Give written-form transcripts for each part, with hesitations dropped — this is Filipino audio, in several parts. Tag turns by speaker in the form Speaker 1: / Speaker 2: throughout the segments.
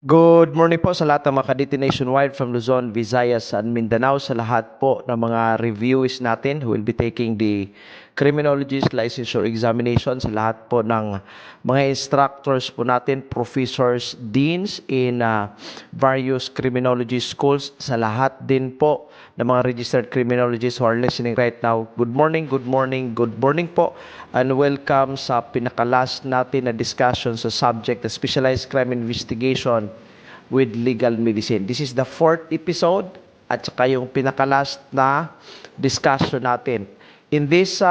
Speaker 1: Good morning po sa lahat ng mga kaditi nationwide from Luzon, Visayas, and Mindanao. Sa lahat po ng mga reviewees natin who will be taking the criminologist licensure examination. Sa lahat po ng mga instructors po natin, professors, deans in various criminology schools. Sa lahat din po ng mga registered criminologists who are listening right now. Good morning, good morning, good morning po. And welcome sa pinakalas natin na discussion sa subject na specialized crime investigation with legal medicine. This is the fourth episode at saka yung pinakalast na discussion natin. In this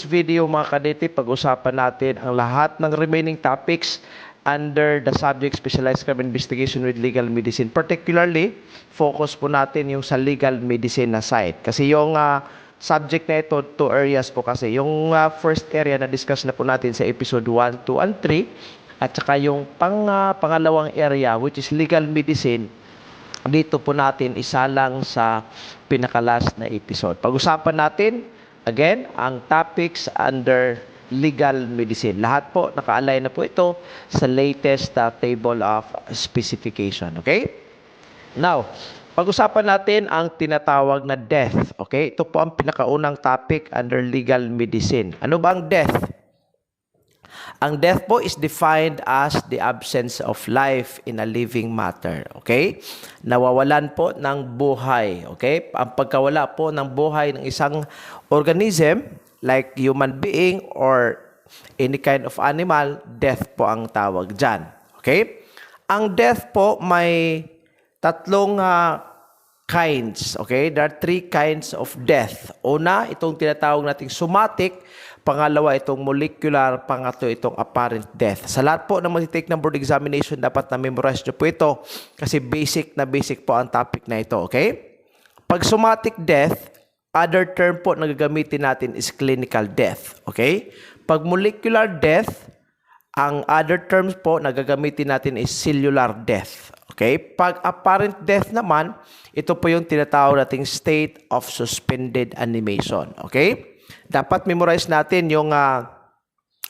Speaker 1: video mga kadete, pag-usapan natin ang lahat ng remaining topics under the subject specialized crime investigation with legal medicine. Particularly, focus po natin yung sa legal medicine na side. Kasi yung subject na ito, two areas po kasi. Yung first area na discuss na po natin sa episode 1, 2, and 3, at saka yung pangalawang area which is legal medicine, dito po natin isa lang sa pinakalas na episode. Pag-usapan natin, again, ang topics under legal medicine. Lahat po, naka-align na po ito sa latest table of specification. Okay? Now, pag-usapan natin ang tinatawag na death. Okay? Ito po ang pinakaunang topic under legal medicine. Ano ba ang death? Ang death po is defined as the absence of life in a living matter. Okay? Nawawalan po ng buhay. Okay? Ang pagkawala po ng buhay ng isang organism like human being or any kind of animal, death po ang tawag dyan. Okay? Ang death po may tatlong kinds. Okay? There are three kinds of death. Una, itong tinatawag nating somatic. Pangalawa, itong molecular. Pangatlo, itong apparent death. Sa lahat po na mag-take ng board examination, dapat na-memorize nyo po ito kasi basic na basic po ang topic na ito. Okay? Pag somatic death, other term po na gagamitin natin is clinical death. Okay? Pag molecular death, ang other terms po na gagamitin natin is cellular death. Okay? Pag apparent death naman, ito po yung tinatawag nating state of suspended animation. Okay? Dapat memorize natin yung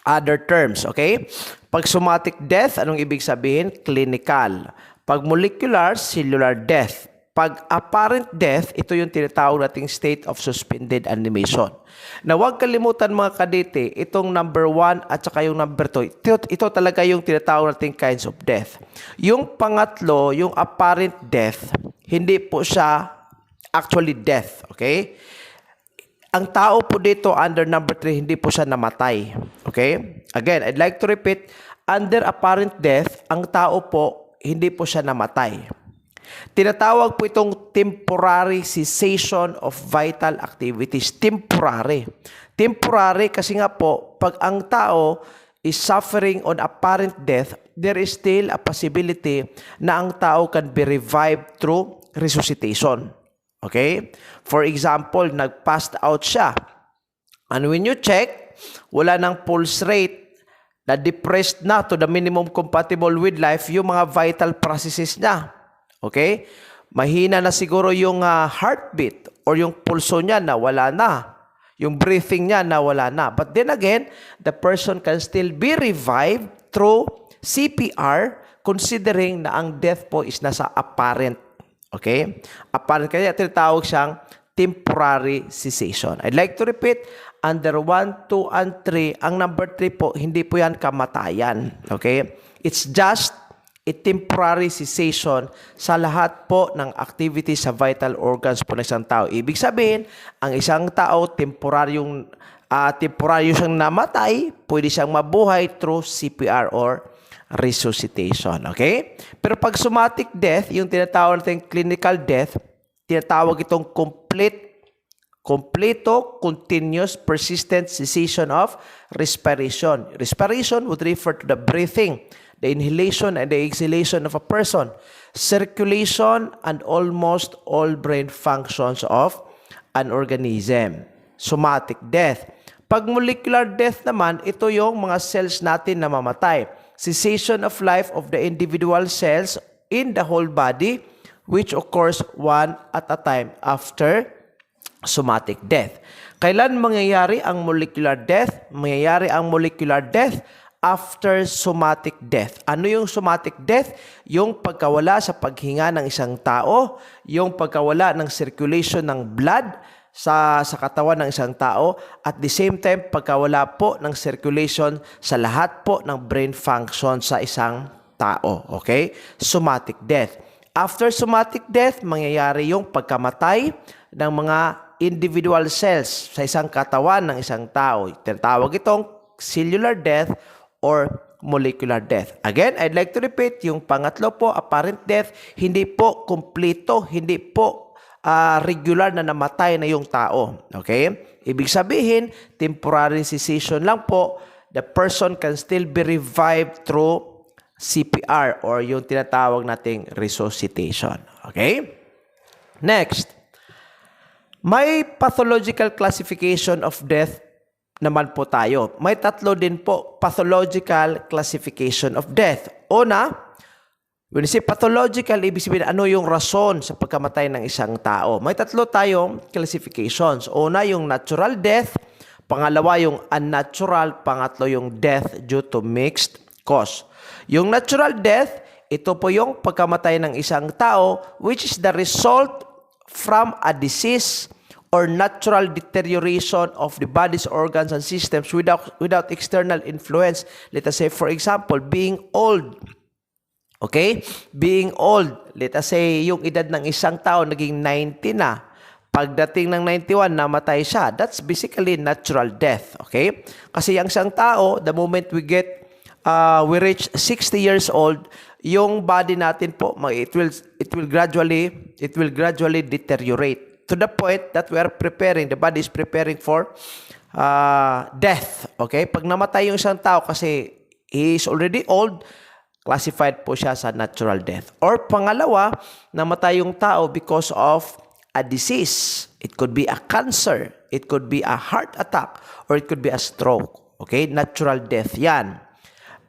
Speaker 1: other terms. Okay? Pag somatic death, anong ibig sabihin? Clinical. Pag molecular, cellular death. Pag apparent death, ito yung tinatawag nating state of suspended animation. Na huwag kalimutan mga kadete, itong number 1 at saka yung number 2, ito talaga yung tinatawag nating kinds of death. Yung pangatlo, yung apparent death, hindi po siya actually death. Okay? Ang tao po dito under number 3, hindi po siya namatay. Okay? Again, I'd like to repeat, under apparent death, ang tao po, hindi po siya namatay. Tinatawag po itong temporary cessation of vital activities. Temporary. Temporary kasi nga po, pag ang tao is suffering on apparent death, there is still a possibility na ang tao can be revived through resuscitation. Okay? For example, nag-passed out siya. And when you check, wala ng pulse rate, na depressed na to the minimum compatible with life, yung mga vital processes niya. Okay? Mahina na siguro yung heartbeat or yung pulso niya na wala na. Yung breathing niya na wala na. But then again, the person can still be revived through CPR considering na ang death po is nasa apparent. Okay? Apparent, kaya tinatawag siyang temporary cessation. I'd like to repeat, under 1, 2, and 3, ang number 3 po, hindi po yan kamatayan. Okay? It's just a temporary cessation sa lahat po ng activity sa vital organs po ng isang tao. Ibig sabihin, ang isang tao, temporaryong siyang namatay, pwede siyang mabuhay through CPR or resuscitation. Okay? Pero pag somatic death, yung tinatawag natin clinical death, tinatawag itong completo, continuous, persistent cessation of respiration. Respiration would refer to the breathing, the inhalation and the exhalation of a person, circulation, and almost all brain functions of an organism. Somatic death. Pag molecular death naman, ito yung mga cells natin na mamatay. Cessation of life of the individual cells in the whole body, which occurs one at a time after somatic death. Kailan mangyayari ang molecular death? Mangyayari ang molecular death after somatic death. Ano yung somatic death? Yung pagkawala sa paghinga ng isang tao, yung pagkawala ng circulation ng blood sa katawan ng isang tao, at the same time, pagkawala po ng circulation sa lahat po ng brain function sa isang tao. Okay? Somatic death. After somatic death, mangyayari yung pagkamatay ng mga individual cells sa isang katawan ng isang tao. Tinatawag itong cellular death or molecular death. Again, I'd like to repeat, yung pangatlo po, apparent death, hindi po kumpleto, hindi po regular na namatay na yung tao. Okay? Ibig sabihin, temporary cessation lang po. The person can still be revived through CPR or yung tinatawag nating resuscitation. Okay? Next, may pathological classification of death naman po tayo. May tatlo din po pathological classification of death. Una, when you say pathological, ibig sabihin ano yung rason sa pagkamatay ng isang tao. May tatlo tayong classifications. Una, yung natural death. Pangalawa, yung unnatural. Pangatlo, yung death due to mixed cause. Yung natural death, ito po yung pagkamatay ng isang tao which is the result from a disease or natural deterioration of the body's organs and systems without external influence. Let us say, for example, being old. Okay? Being old. Let us say, yung edad ng isang tao naging 90 na. Pagdating ng 91, namatay siya. That's basically natural death. Okay? Kasi yung isang tao, the moment we reach 60 years old, yung body natin po, it will gradually deteriorate. To the point that the body is preparing for death. Okay? Pag namatay yung isang tao kasi he is already old, classified po siya sa natural death. Or pangalawa, namatay yung tao because of a disease. It could be a cancer, it could be a heart attack, or it could be a stroke. Okay? Natural death yan.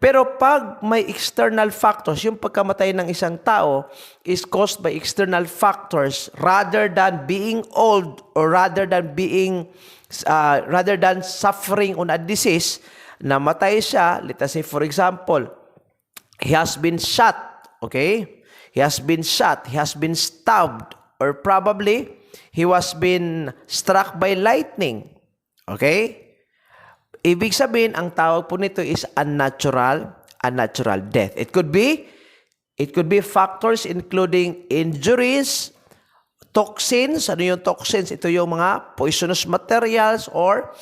Speaker 1: Pero pag may external factors, yung pagkamatay ng isang tao is caused by external factors rather than being old or rather than suffering on a disease, namatay siya, let us say for example, he has been shot, okay? He has been shot, he has been stabbed, or probably he was been struck by lightning, okay? Ibig sabihin, ang tawag po nito is unnatural death. It could be factors including injuries, toxins. Ano yung toxins? Ito yung mga poisonous materials or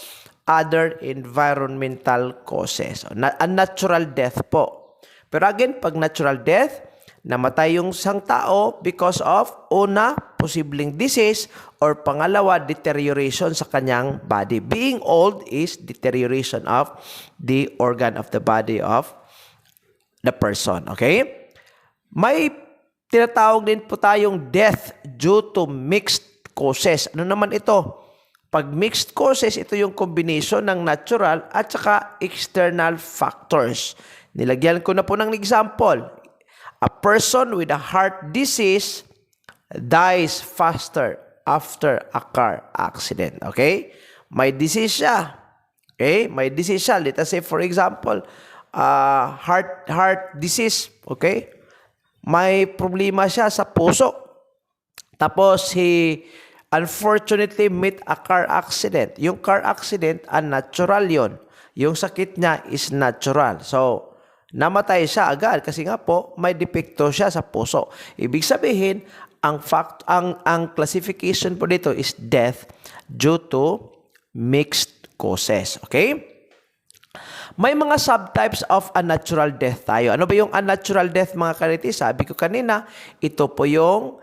Speaker 1: other environmental causes. Unnatural death po. Pero again, pag natural death, namatay yung isang tao because of, una, posibleng disease, or pangalawa, deterioration sa kanyang body. Being old is deterioration of the organ of the body of the person. Okay? May tinatawag din po tayong death due to mixed causes. Ano naman ito? Pag mixed causes, ito yung combination ng natural at saka external factors. Nilagyan ko na po ng example. A person with a heart disease dies faster after a car accident. Okay? May disease siya. Okay? May disease siya. Let us say, for example, heart disease. Okay? May problema siya sa puso. Tapos, he unfortunately met a car accident. Yung car accident, unnatural yon. Yung sakit niya is natural. So, namatay siya agad kasi nga po may depekto siya sa puso. Ibig sabihin, ang classification po dito is death due to mixed causes. Okay? May mga subtypes of unnatural death tayo. Ano ba yung unnatural death, mga kariti? Sabi ko kanina, ito po yung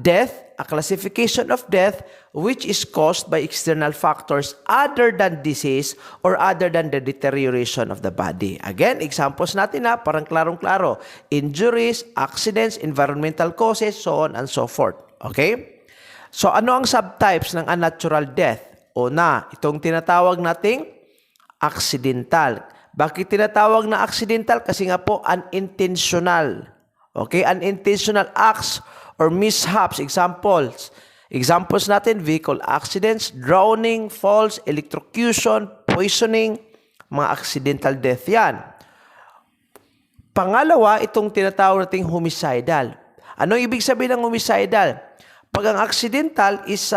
Speaker 1: death, a classification of death which is caused by external factors other than disease or other than the deterioration of the body. Again, examples natin parang klarong-klaro. Injuries, accidents, environmental causes, so on and so forth. Okay? So, ano ang subtypes ng unnatural death? Una, itong tinatawag nating accidental. Bakit tinatawag na accidental? Kasi nga po, unintentional. Okay? Unintentional acts or mishaps. Examples natin, vehicle accidents, drowning, falls, electrocution, poisoning, Mga accidental death yan. Pangalawa, itong tinatawag nating homicidal. Anong ibig sabihin ng homicidal? Pag ang accidental is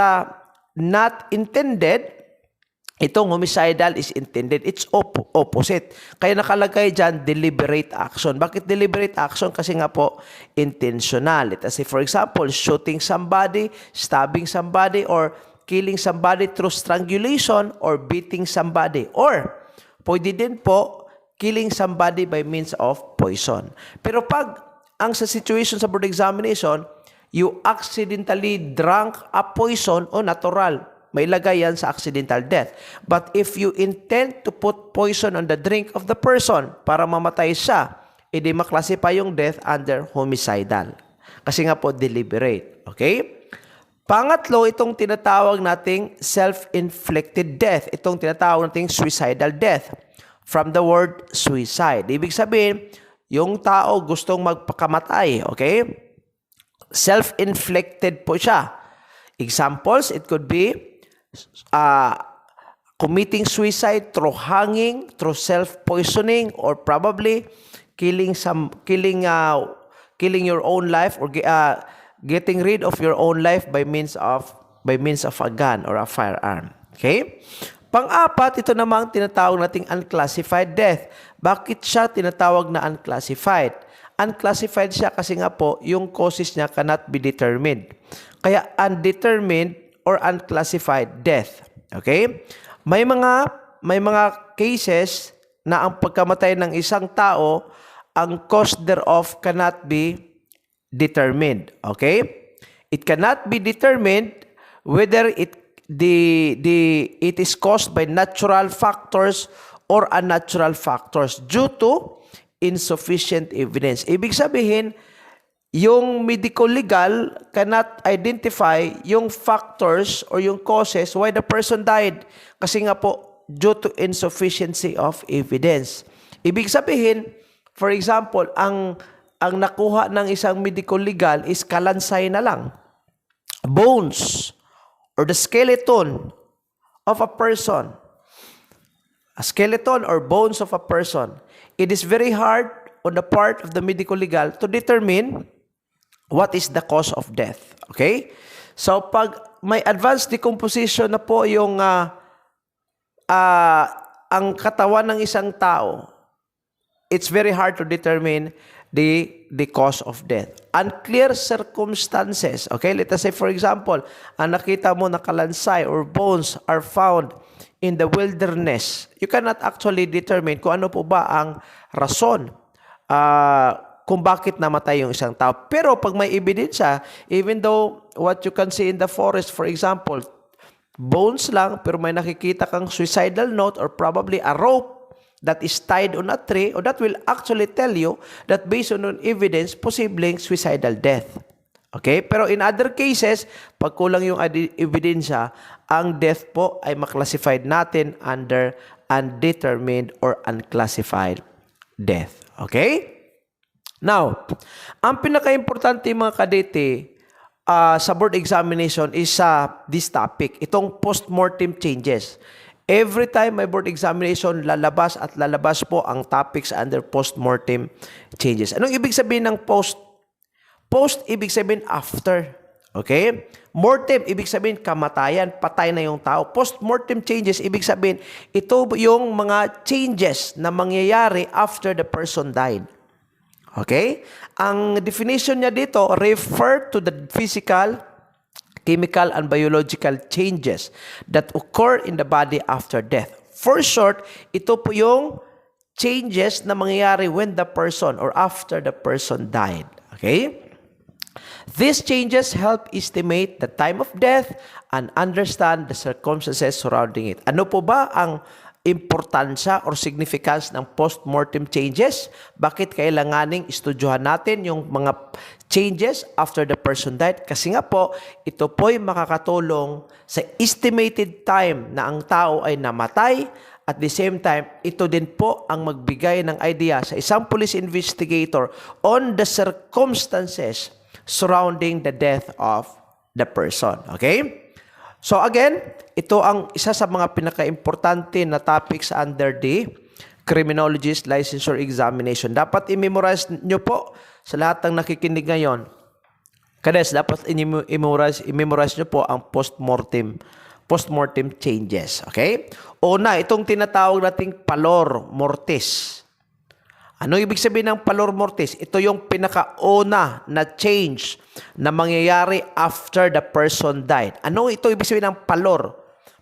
Speaker 1: not intended, itong homicidal is intended. It's opposite. Kaya nakalagay dyan, deliberate action. Bakit deliberate action? Kasi nga po, intentional. Let us say, for example, shooting somebody, stabbing somebody, or killing somebody through strangulation, or beating somebody. Or, pwede din po, killing somebody by means of poison. Pero pag ang sa situation sa board examination, you accidentally drank a poison o natural, may lagay yan sa accidental death. But if you intend to put poison on the drink of the person para mamatay siya, edi maklasify yung death under homicidal. Kasi nga po, deliberate. Okay? Pangatlo, itong tinatawag nating self-inflicted death. Itong tinatawag nating suicidal death. From the word suicide. Ibig sabihin, yung tao gustong magpakamatay. Okay? Self-inflicted po siya. Examples, it could be committing suicide through hanging, through self-poisoning, or probably killing your own life, or getting rid of your own life by means of a gun or a firearm. Okay? Pang-apat, ito namang tinatawag nating unclassified death. Bakit siya tinatawag na unclassified? Unclassified siya kasi nga po, yung causes niya cannot be determined. Kaya undetermined or unclassified death. Okay? May mga cases na ang pagkamatay ng isang tao, ang cause thereof cannot be determined. Okay? It cannot be determined whether it is caused by natural factors or unnatural factors due to insufficient evidence. Ibig sabihin, yung medico-legal cannot identify yung factors or yung causes why the person died. Kasi nga po, due to insufficiency of evidence. Ibig sabihin, for example, ang nakuha ng isang medico-legal is kalansay na lang. Bones or the skeleton of a person. A skeleton or bones of a person. It is very hard on the part of the medical legal to determine what is the cause of death. Okay? So, pag may advanced decomposition na po yung ang katawan ng isang tao, it's very hard to determine the cause of death. Unclear circumstances. Okay? Let us say, for example, ang nakita mo na kalansay or bones are found in the wilderness. You cannot actually determine kung ano po ba ang rason kung bakit namatay yung isang tao. Pero pag may ebidensya, even though what you can see in the forest, for example, bones lang, pero may nakikita kang suicidal note or probably a rope that is tied on a tree, or that will actually tell you that based on evidence, posibleng suicidal death. Okay? Pero in other cases, pag kulang yung ebidensya, ang death po ay maklasify natin under undetermined or unclassified death. Okay? Now, ang pinaka-importante mga kadete sa board examination is this topic, itong post-mortem changes. Every time may board examination, lalabas po ang topics under post-mortem changes. Anong ibig sabihin ng post? Post, ibig sabihin after. Okay? Mortem, ibig sabihin kamatayan, patay na yung tao. Post-mortem changes, ibig sabihin, ito yung mga changes na mangyayari after the person died. Okay? Ang definition niya dito, refer to the physical, chemical, and biological changes that occur in the body after death. For short, ito po yung changes na mangyayari when the person or after the person died. Okay? These changes help estimate the time of death and understand the circumstances surrounding it. Ano po ba ang importansya or significance ng post-mortem changes? Bakit kailanganing estudyuhan natin yung mga changes after the person died? Kasi nga po, ito po'y makakatulong sa estimated time na ang tao ay namatay. At the same time, ito din po ang magbigay ng idea sa isang police investigator on the circumstances surrounding the death of the person. Okay? So again, ito ang isa sa mga pinaka-importante na topics under the Criminologist Licensure Examination. Dapat i-memorize nyo po sa lahat ng nakikinig ngayon. Kades, dapat i-memorize nyo po ang postmortem changes. Okay? Una, itong tinatawag nating pallor mortis. Ano ibig sabihin ng pallor mortis? Ito yung pinakauna na change na mangyayari after the person died. Ano ito ibig sabihin ng pallor?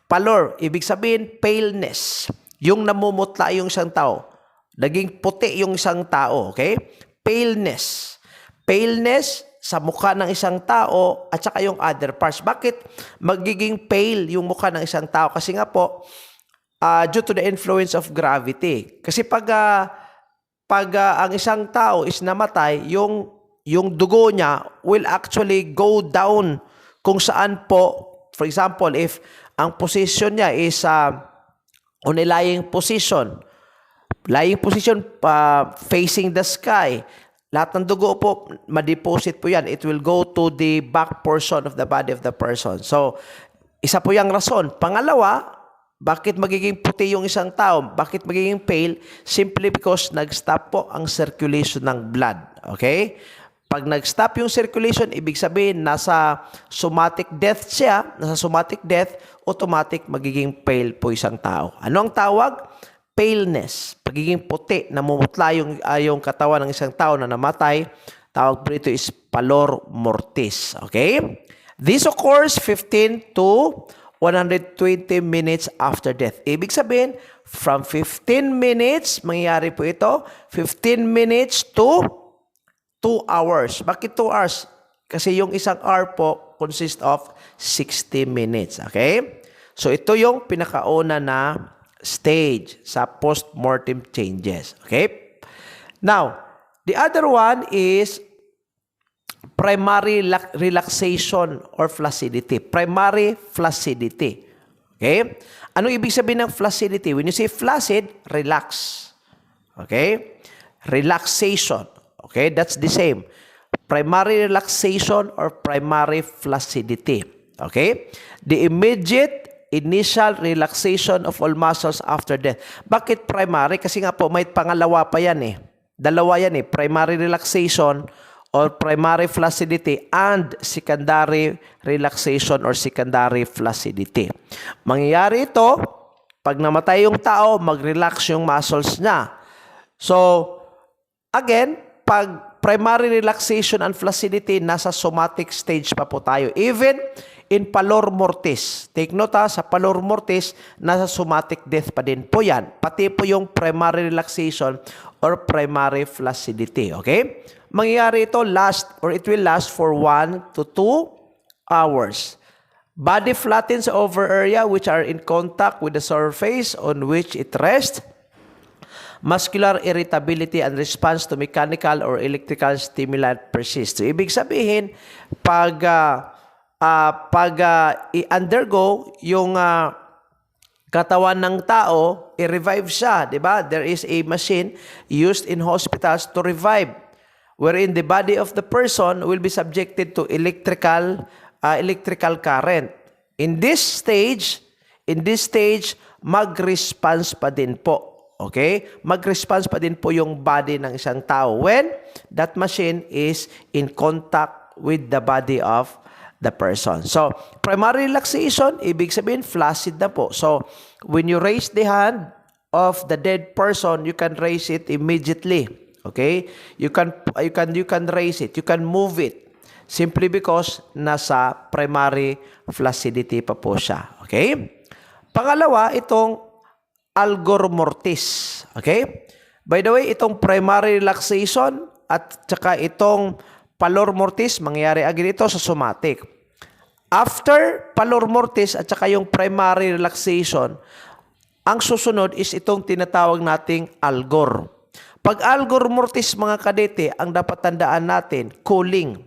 Speaker 1: Pallor, ibig sabihin paleness. Yung namumutla yung isang tao. Naging puti yung isang tao. Okay? Paleness. Paleness sa mukha ng isang tao at saka yung other parts. Bakit magiging pale yung mukha ng isang tao? Kasi nga po, due to the influence of gravity. Kasi pag ang isang tao is namatay, yung dugo niya will actually go down kung saan po, for example, if ang position niya is on a lying position facing the sky, lahat ng dugo po, ma-deposit po yan. It will go to the back portion of the body of the person. So, isa po yung rason. Pangalawa, bakit magiging puti yung isang tao? Bakit magiging pale? Simply because nag-stop po ang circulation ng blood. Okay? Pag nag-stop yung circulation, ibig sabihin nasa somatic death siya. Nasa somatic death, automatic magiging pale po isang tao. Ano ang tawag? Paleness. Pagiging puti, namumutla yung katawan ng isang tao na namatay. Tawag po ito is pallor mortis. Okay? This occurs 15 to 120 minutes after death. Ibig sabihin, from 15 minutes, mangyayari po ito, 15 minutes to 2 hours. Bakit 2 hours? Kasi yung isang hour po consists of 60 minutes. Okay? So, ito yung pinakauna na stage sa post-mortem changes. Okay? Now, the other one is primary relaxation or flaccidity. Primary flaccidity. Okay? Ano ibig sabihin ng flaccidity? When you say flaccid, relax. Okay? Relaxation. Okay? That's the same. Primary relaxation or primary flaccidity. Okay? The immediate initial relaxation of all muscles after death. Bakit primary? Kasi nga po, may pangalawa pa yan eh. Dalawa yan eh. Primary relaxation or primary flaccidity and secondary relaxation or secondary flaccidity. Mangyayari ito, pag namatay yung tao, mag-relax yung muscles niya. So, again, pag primary relaxation and flaccidity, nasa somatic stage pa po tayo. Even in pallor mortis. Take note sa pallor mortis, nasa somatic death pa din po yan. Pati po yung primary relaxation or primary flaccidity. Okay? Mangyayari ito it will last for 1 to 2 hours. Body flattens over area which are in contact with the surface on which it rests. Muscular irritability and response to mechanical or electrical stimulant persist. So, ibig sabihin, pag i-undergo yung katawan ng tao, i-revive siya, di ba? There is a machine used in hospitals to revive, wherein the body of the person will be subjected to electrical current. In this stage, mag-response pa din po. Okay? Mag-response pa din po yung body ng isang tao when that machine is in contact with the body of the person. So, primary relaxation, ibig sabihin, flaccid na po. So, when you raise the hand of the dead person, you can raise it immediately. Okay? You can raise it. You can move it. Simply because nasa primary flaccidity pa po siya. Okay? Pangalawa, itong algor mortis. Okay? By the way, itong primary relaxation at saka itong pallor mortis, mangyayari agad ito sa somatic. After pallor mortis at saka yung primary relaxation, ang susunod is itong tinatawag nating algor. Pag algor mortis, mga kadete, ang dapat tandaan natin, cooling.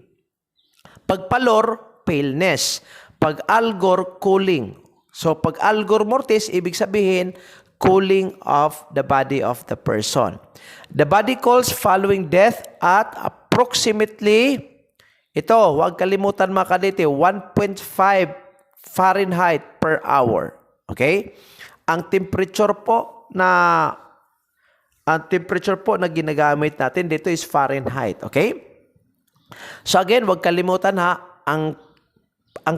Speaker 1: Pag pallor, paleness. Pag algor, cooling. So, pag algor mortis, ibig sabihin, cooling of the body of the person. The body calls following death at approximately, ito, huwag kalimutan mga kadete, 1.5 Fahrenheit per hour. Okay? Ang temperature po na Ang temperature po na ginagamit natin dito is Fahrenheit. Okay? So again, huwag kalimutan ha, ang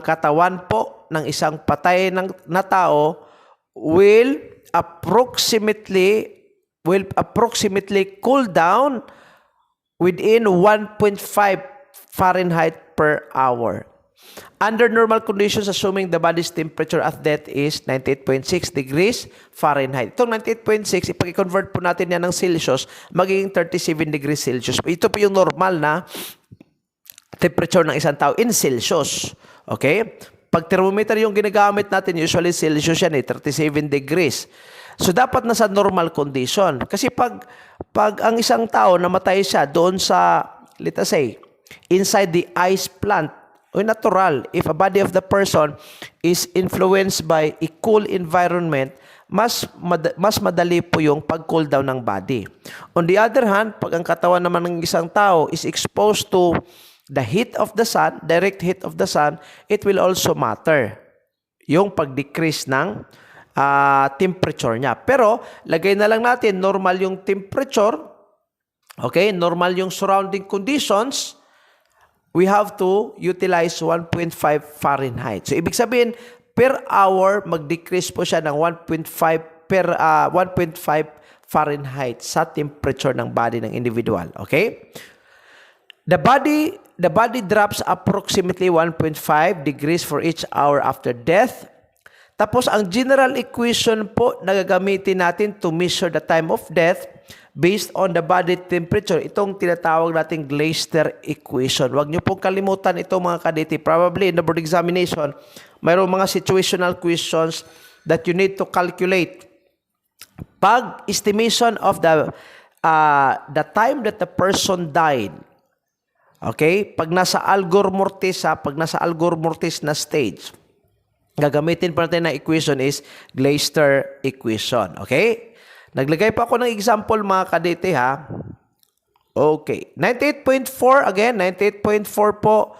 Speaker 1: katawan po ng isang patay na tao will approximately cool down within 1.5 Fahrenheit per hour. Under normal conditions, assuming the body's temperature at death is 98.6 degrees Fahrenheit. Itong 98.6, ipag-convert po natin yan ng Celsius, magiging 37 degrees Celsius. Ito po yung normal na temperature ng isang tao in Celsius. Okay? Pag thermometer yung ginagamit natin, usually Celsius yan 37 degrees. So, dapat nasa normal condition. Kasi pag ang isang tao namatay siya doon sa, let us say, inside the ice plant, o natural, if a body of the person is influenced by a cool environment, mas madali po yung pag-cool down ng body. On the other hand, pag ang katawan naman ng isang tao is exposed to the heat of the sun, direct heat of the sun, it will also matter yung pag-decrease ng temperature niya. Pero, lagay na lang natin, normal yung temperature, okay, normal yung surrounding conditions, we have to utilize 1.5 Fahrenheit. So, ibig sabihin, per hour, mag-decrease po siya ng 1.5 Fahrenheit sa temperature ng body ng individual. Okay? The body drops approximately 1.5 degrees for each hour after death. Tapos, ang general equation po na gagamitin natin to measure the time of death based on the body temperature. Itong tinatawag nating Glaser equation. Huwag niyo pong kalimutan ito mga kadete. Probably in the board examination, mayroong mga situational questions that you need to calculate. Pag estimation of the time that the person died, okay? Pag nasa algor mortis na stage, gagamitin pa natin na equation is Glaser equation. Okay? Naglagay pa ako ng example mga kadete ha. Okay. 98.4 again. 98.4 po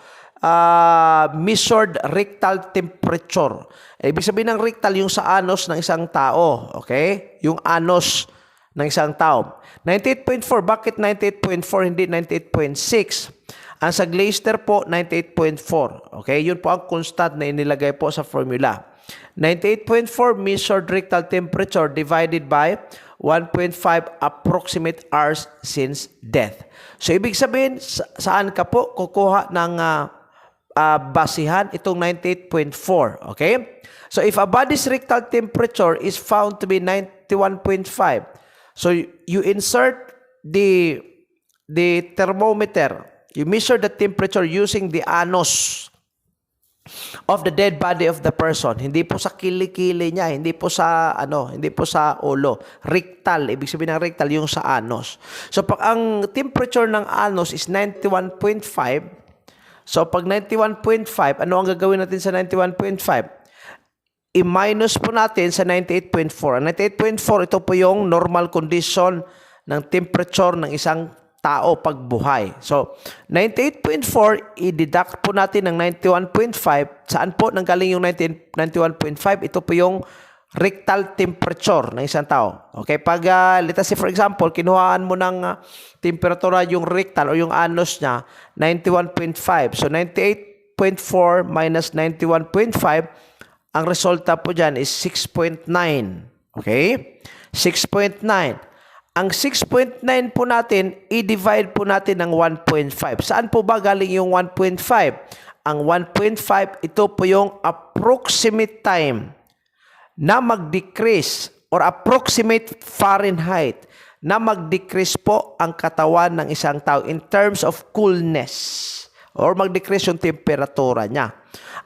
Speaker 1: measured rectal temperature. Ibig sabihin ng rectal yung sa anus ng isang tao. Okay? Yung anus ng isang tao. 98.4. Bakit 98.4 hindi 98.6? Ang sa Glaser po, 98.4. Okay? Yun po ang constant na inilagay po sa formula. 98.4 measured rectal temperature divided by 1.5 approximate hours since death. So, ibig sabihin, saan ka po kukuha ng basihan itong 98.4. Okay? So, if a body's rectal temperature is found to be 91.5, so you insert the thermometer. You measure the temperature using the anus of the dead body of the person. Hindi po sa kilikili niya, hindi po sa ulo. Rectal, ibig sabihin ng rectal yung sa anus. So pag ang temperature ng anus is 91.5, so pag 91.5, ano ang gagawin natin sa 91.5? I-minus po natin sa 98.4. Ang 98.4, ito po yung normal condition ng temperature ng isang tao pagbuhay. So, 98.4, i-deduct po natin ng 91.5. Saan po nanggaling yung 91.5? Ito po yung rectal temperature ng isang tao. Okay? Pag, let us say for example, kinuhaan mo ng temperatura yung rectal o yung anus niya, 91.5. So, 98.4 minus 91.5, ang resulta po dyan is 6.9. Okay? 6.9. Ang 6.9 po natin, i-divide po natin ng 1.5. Saan po ba galing yung 1.5? Ang 1.5, ito po yung approximate time na mag-decrease or approximate Fahrenheit na mag-decrease po ang katawan ng isang tao in terms of coolness or mag-decrease yung temperatura niya.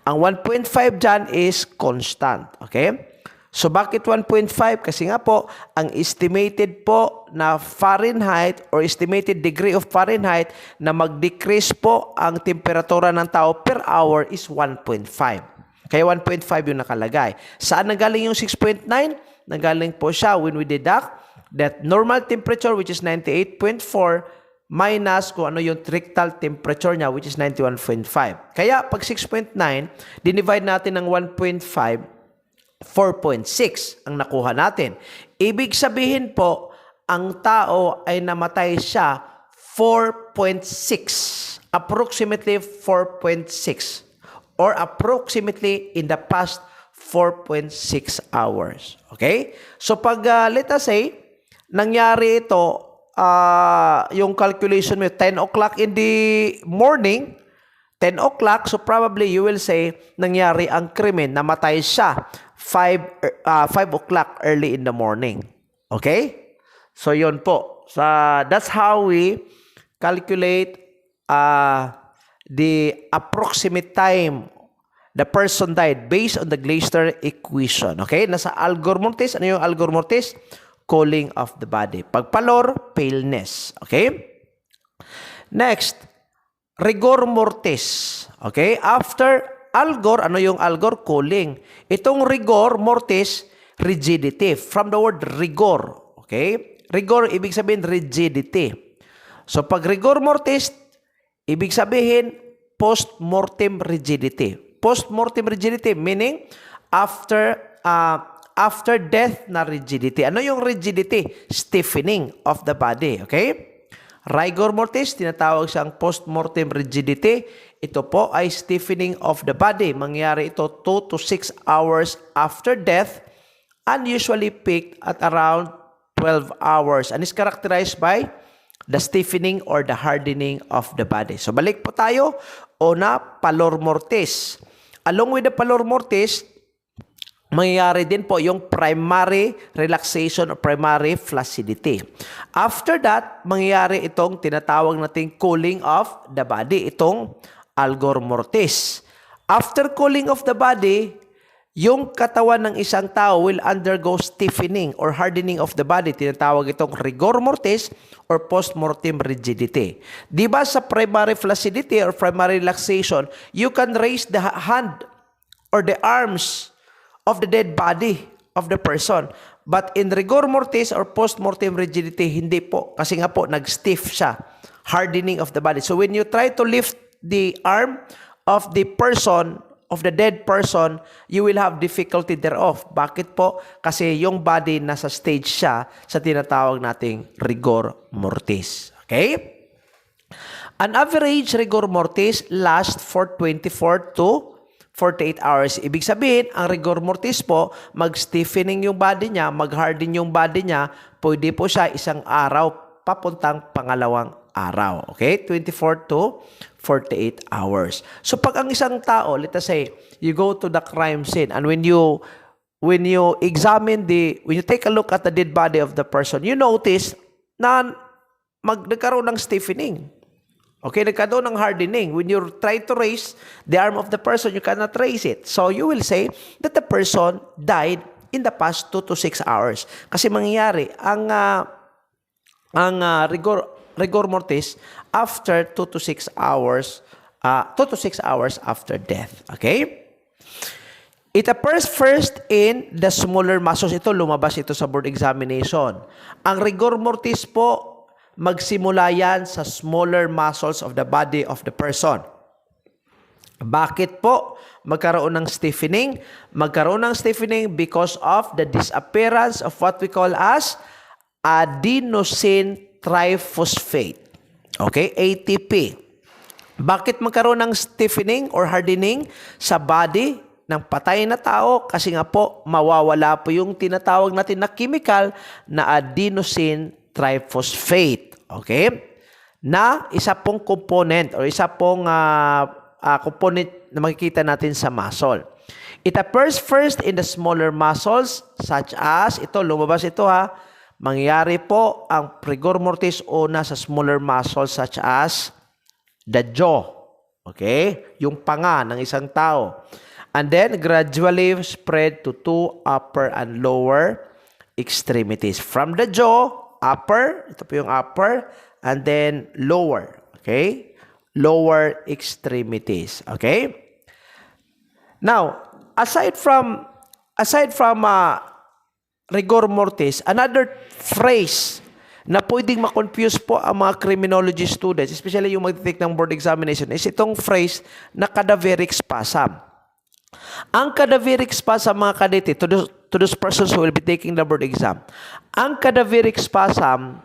Speaker 1: Ang 1.5 dyan is constant. Okay? So, bakit 1.5? Kasi nga po, ang estimated po na Fahrenheit or estimated degree of Fahrenheit na mag-decrease po ang temperatura ng tao per hour is 1.5. Kaya 1.5 yung nakalagay. Saan nagaling yung 6.9? Nagaling po siya when we deduct that normal temperature which is 98.4 minus kung ano yung rectal temperature niya which is 91.5. Kaya pag 6.9, dinivide natin ng 1.5, 4.6 ang nakuha natin. Ibig sabihin po,
Speaker 2: ang tao ay namatay siya 4.6, approximately 4.6, or approximately in the past 4.6 hours. Okay? So pag, let us say, nangyari ito, yung calculation mo, 10 o'clock in the morning, 10 o'clock, so probably you will say, nangyari ang krimen, namatay siya 5 o'clock early in the morning. Okay? So yun po. So that's how we calculate the approximate time the person died based on the Glaser equation. Okay? Nasa Algor mortis. Ano yung Algor mortis? Cooling of the body. Pag pallor, paleness. Okay? Next, rigor mortis. Okay? After Algor, ano yung Algor? Cooling. Itong rigor mortis, rigidity. From the word rigor. Okay? Rigor, ibig sabihin rigidity. So pag rigor mortis, ibig sabihin post-mortem rigidity. Post-mortem rigidity meaning after death na rigidity. Ano yung rigidity? Stiffening of the body. Okay? Rigor mortis, tinatawag siyang post-mortem rigidity. Ito po ay stiffening of the body. Mangyari ito 2 to 6 hours after death and usually peaked at around 12 hours and is characterized by the stiffening or the hardening of the body. So balik po tayo. Una, pallor mortis. Along with the pallor mortis, mangyayari din po yung primary relaxation or primary flaccidity. After that, mangyayari itong tinatawag nating cooling of the body, itong algor mortis. After cooling of the body, yung katawan ng isang tao will undergo stiffening or hardening of the body. Tinatawag itong rigor mortis or post-mortem rigidity. Di ba sa primary flaccidity or primary relaxation, you can raise the hand or the arms of the dead body of the person. But in rigor mortis or post-mortem rigidity, hindi po. Kasi nga po, nag-stiff siya. Hardening of the body. So when you try to lift the arm of the person, of the dead person, you will have difficulty thereof. Bakit po? Kasi yung body nasa stage siya sa tinatawag nating rigor mortis. Okay? An average rigor mortis lasts for 24 to 48 hours. Ibig sabihin, ang rigor mortis po, mag-stiffening yung body niya, mag-harden yung body niya, pwede po siya isang araw papuntang pangalawang araw. Okay? 24 to 48 hours. So pag ang isang tao, let us say, you go to the crime scene and when you examine when you take a look at the dead body of the person, you notice na nagkaroon ng stiffening. Okay, nagkaroon ng hardening. When you try to raise the arm of the person, you cannot raise it. So you will say that the person died in the past 2 to 6 hours. Kasi mangyayari, ang rigor mortis after 2 to 6 hours, 2 to 6 hours after death. Okay? It appears first in the smaller muscles. Ito, lumabas ito sa board examination. Ang rigor mortis po, magsimula yan sa smaller muscles of the body of the person. Bakit po magkaroon ng stiffening? Magkaroon ng stiffening because of the disappearance of what we call as adenosine triphosphate. Okay? ATP. Bakit magkaroon ng stiffening or hardening sa body ng patay na tao? Kasi nga po, mawawala po yung tinatawag natin na chemical na adenosine triphosphate. Okay? Na isa pong component or isa pong component na makikita natin sa muscle. It appears first in the smaller muscles such as, ito, lumabas ito ha, mangyayari po ang rigor mortis una sa smaller muscles such as the jaw. Okay? Yung panga ng isang tao. And then, gradually spread to two upper and lower extremities. From the jaw, upper, ito po yung upper, and then lower. Okay? Lower extremities. Okay? Now, aside from rigor mortis, another phrase na pwedeng ma-confuse po ang mga criminology students, especially yung mag-take ng board examination, is itong phrase na cadaveric spasm. Ang cadaveric spasm, mga kadete, those persons who will be taking the board exam. Ang cadaveric spasm,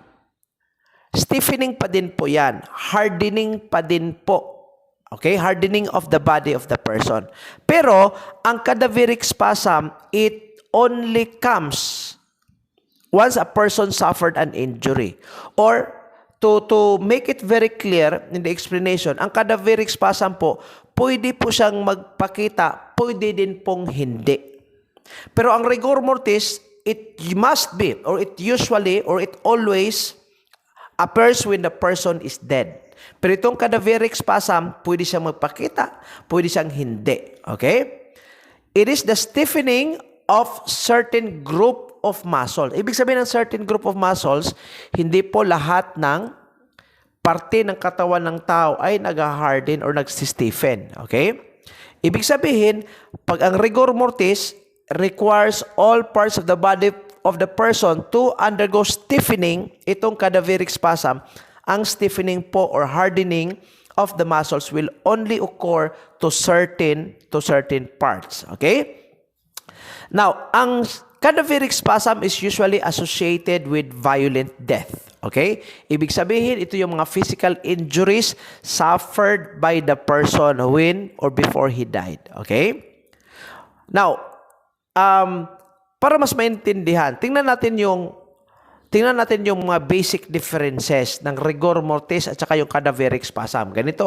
Speaker 2: stiffening pa din po yan. Hardening pa din po. Okay? Hardening of the body of the person. Pero, ang cadaveric spasm, it only comes once a person suffered an injury. Or, to make it very clear in the explanation, ang cadaveric spasm po, pwede po siyang magpakita, pwede din pong hindi. Pero ang rigor mortis, it must be, or it usually, or it always appears when the person is dead. Pero itong cadaveric spasm, pwede siyang magpakita, pwede siyang hindi. Okay? It is the stiffening of certain group of muscles. Ibig sabihin ng certain group of muscles, hindi po lahat ng parte ng katawan ng tao ay nag-harden or nag-stiffen. Okay? Ibig sabihin, pag ang rigor mortis requires all parts of the body of the person to undergo stiffening, itong cadaveric spasm, ang stiffening po or hardening of the muscles will only occur to certain parts. Okay? Now, ang cadaveric spasm is usually associated with violent death. Okay? Ibig sabihin, ito yung mga physical injuries suffered by the person when or before he died. Okay? Now, para mas maintindihan, tingnan natin yung mga basic differences ng rigor mortis at saka yung cadaveric spasm. Ganito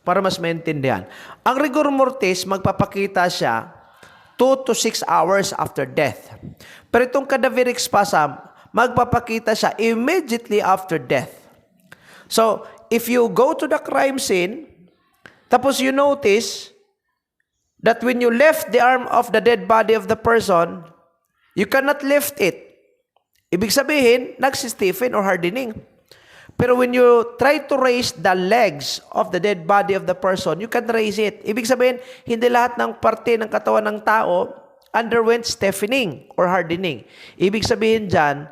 Speaker 2: para mas maintindihan. Ang rigor mortis, magpapakita siya 2 to 6 hours after death. Pero itong cadaveric spasm, magpapakita siya immediately after death. So, if you go to the crime scene, tapos you notice that when you left the arm of the dead body of the person, you cannot lift it. Ibig sabihin, nagsi-stiffen or hardening. Pero when you try to raise the legs of the dead body of the person, you can raise it. Ibig sabihin, hindi lahat ng parte ng katawan ng tao underwent stiffening or hardening. Ibig sabihin dyan,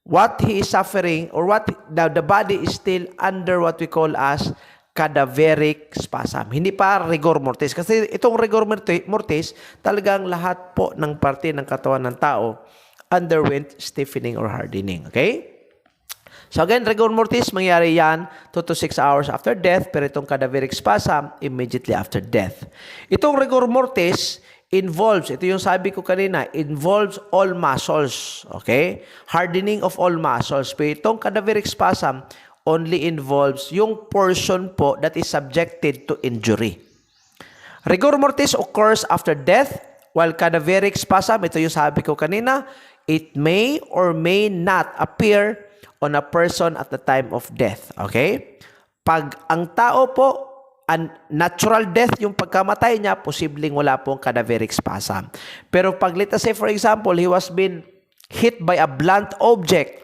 Speaker 2: what he is suffering or what the body is still under what we call as cadaveric spasm. Hindi pa rigor mortis. Kasi itong rigor mortis, talagang lahat po ng parte ng katawan ng tao underwent stiffening or hardening. Okay? So again, rigor mortis, mangyari yan 2 to 6 hours after death, pero itong cadaveric spasm, immediately after death. Itong rigor mortis involves, ito yung sabi ko kanina, involves all muscles. Okay? Hardening of all muscles. Pero itong cadaveric spasm only involves yung portion po that is subjected to injury. Rigor mortis occurs after death, while cadaveric spasm, ito yung sabi ko kanina, it may or may not appear on a person at the time of death. Okay? Pag ang tao po, natural death yung pagkamatay niya, posibleng wala pong cadaveric spasm. Pero pag let's say for example, he was been hit by a blunt object,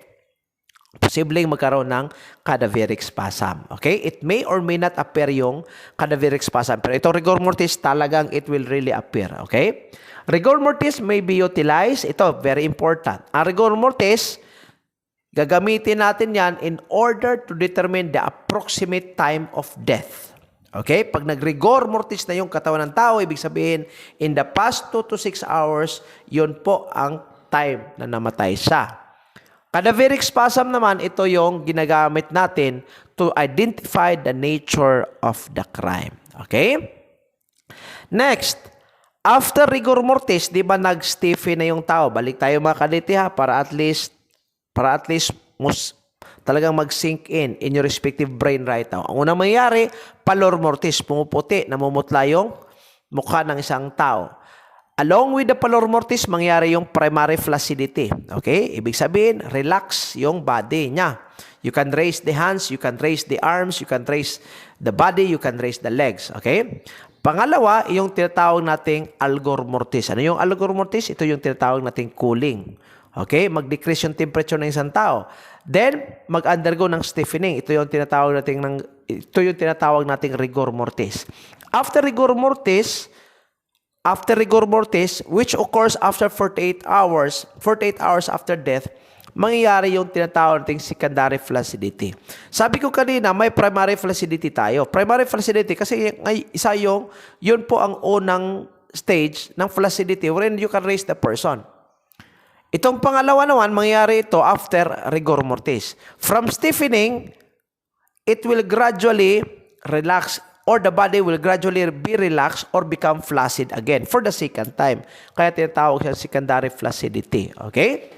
Speaker 2: posibleng magkaroon ng cadaveric spasm. Okay? It may or may not appear yung cadaveric spasm. Pero itong rigor mortis, talagang it will really appear. Okay? Rigor mortis may be utilized. Ito, very important. Ang rigor mortis, gagamitin natin yan in order to determine the approximate time of death. Okay? Pag nag-rigor mortis na yung katawan ng tao, ibig sabihin, in the past 2 to 6 hours, yun po ang time na namatay siya. Cadaveric spasm naman, ito yung ginagamit natin to identify the nature of the crime. Okay? Next, after rigor mortis, di ba nag-stiffen na yung tao? Balik tayo mga kadete para at least talagang mag-sink in your respective brain right now. Ang unang mangyayari, pallor mortis, pumuputi, namumutla yung mukha ng isang tao. Along with the pallor mortis, mangyayari yung primary flaccidity. Okay? Ibig sabihin, relax yung body niya. You can raise the hands, you can raise the arms, you can raise the body, you can raise the legs. Okay? Pangalawa, yung tinatawag nating algor mortis. Ano yung algor mortis? Ito yung tinatawag nating cooling. Okay? Mag-decrease yung temperature ng isang tao. Then, mag-undergo ng stiffening. Ito yung tinatawag nating rigor mortis. After rigor mortis, which occurs after 48 hours after death, mangyayari yung tinatawag nating secondary flaccidity. Sabi ko kanina, may primary flaccidity tayo. Primary flaccidity kasi yun po ang unang stage ng flaccidity wherein you can raise the person. Itong pangalawa naman, mangyayari ito after rigor mortis. From stiffening, it will gradually relax or the body will gradually be relaxed or become flaccid again for the second time. Kaya tinatawag siya secondary flaccidity. Okay?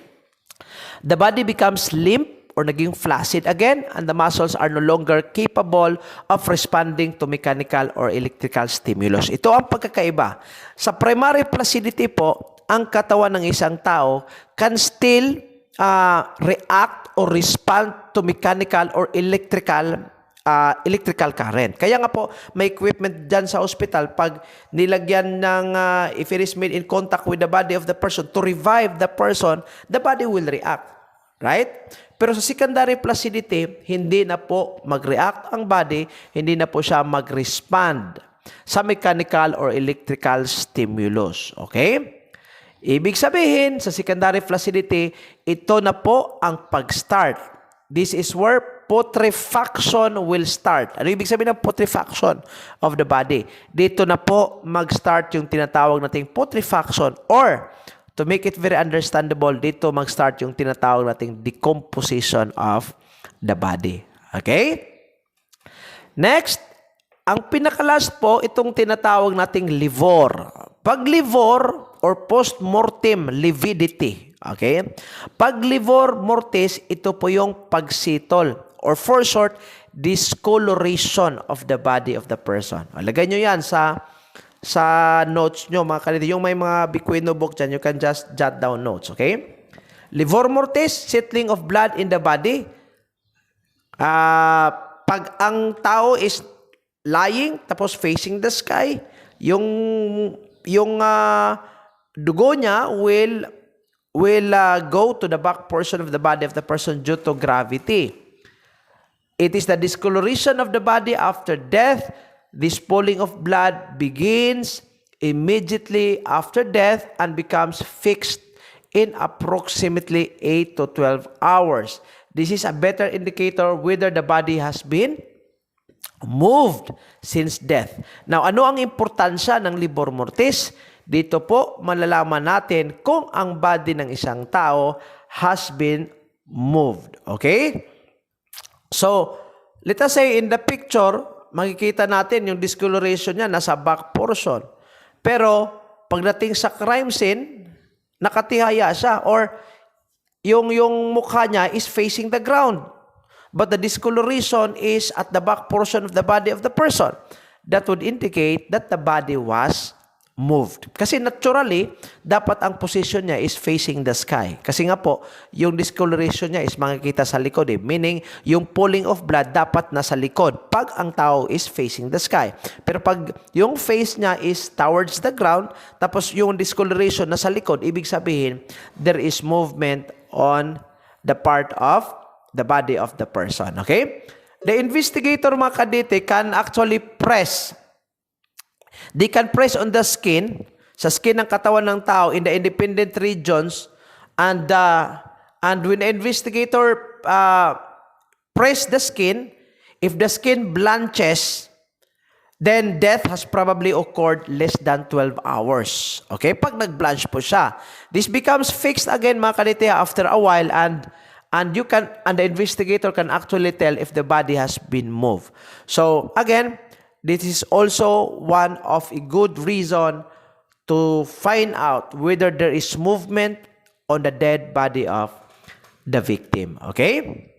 Speaker 2: The body becomes limp or naging flaccid again and the muscles are no longer capable of responding to mechanical or electrical stimulus. Ito ang pagkakaiba. Sa primary flaccidity po, ang katawan ng isang tao can still react or respond to mechanical or electrical current. Kaya nga po, may equipment dyan sa hospital pag nilagyan ng, if it is made in contact with the body of the person, to revive the person, the body will react. Right? Pero sa secondary flaccidity, hindi na po mag-react ang body, hindi na po siya mag-respond sa mechanical or electrical stimulus. Okay? Ibig sabihin, sa secondary flaccidity, ito na po ang pag-start. This is where putrefaction will start. Ano ibig sabihin ng putrefaction of the body? Dito na po mag-start yung tinatawag nating putrefaction or to make it very understandable, dito mag-start yung tinatawag nating decomposition of the body. Okay? Next, ang pinakalas po, itong tinatawag nating livor. Pag livor or post-mortem lividity. Okay? Pag livor mortis, ito po yung pagsitol or for short, discoloration of the body of the person. Lagay nyo yan sa notes nyo, mga kalito. Yung may mga Bicuino book dyan, you can just jot down notes. Okay? Livor mortis, settling of blood in the body. Pag ang tao is lying, tapos facing the sky, yung dugo niya will go to the back portion of the body of the person due to gravity. It is the discoloration of the body after death. This pooling of blood begins immediately after death and becomes fixed in approximately 8 to 12 hours. This is a better indicator whether the body has been moved since death. Now, ano ang importansya ng livor mortis? Dito po, malalaman natin kung ang body ng isang tao has been moved. Okay? So, let us say in the picture, makikita natin yung discoloration niya nasa back portion. Pero, pagdating sa crime scene, nakatihaya siya or yung mukha niya is facing the ground. But the discoloration is at the back portion of the body of the person. That would indicate that the body was moved. Kasi naturally, dapat ang position niya is facing the sky. Kasi nga po, yung discoloration niya is makikita sa likod eh. Meaning, yung pooling of blood dapat nasa likod pag ang tao is facing the sky. Pero pag yung face niya is towards the ground, tapos yung discoloration nasa likod, ibig sabihin, there is movement on the part of the body of the person. Okay? The investigator, mga kadite, can actually press. They can press on the skin, sa skin ng katawan ng tao in the independent regions, and when the investigator press the skin, if the skin blanches, then death has probably occurred less than 12 hours. Okay? Pag nag-blanch po siya. This becomes fixed again, mga kadite, after a while, and the investigator can actually tell if the body has been moved. So, again, this is also one of a good reason to find out whether there is movement on the dead body of the victim. Okay?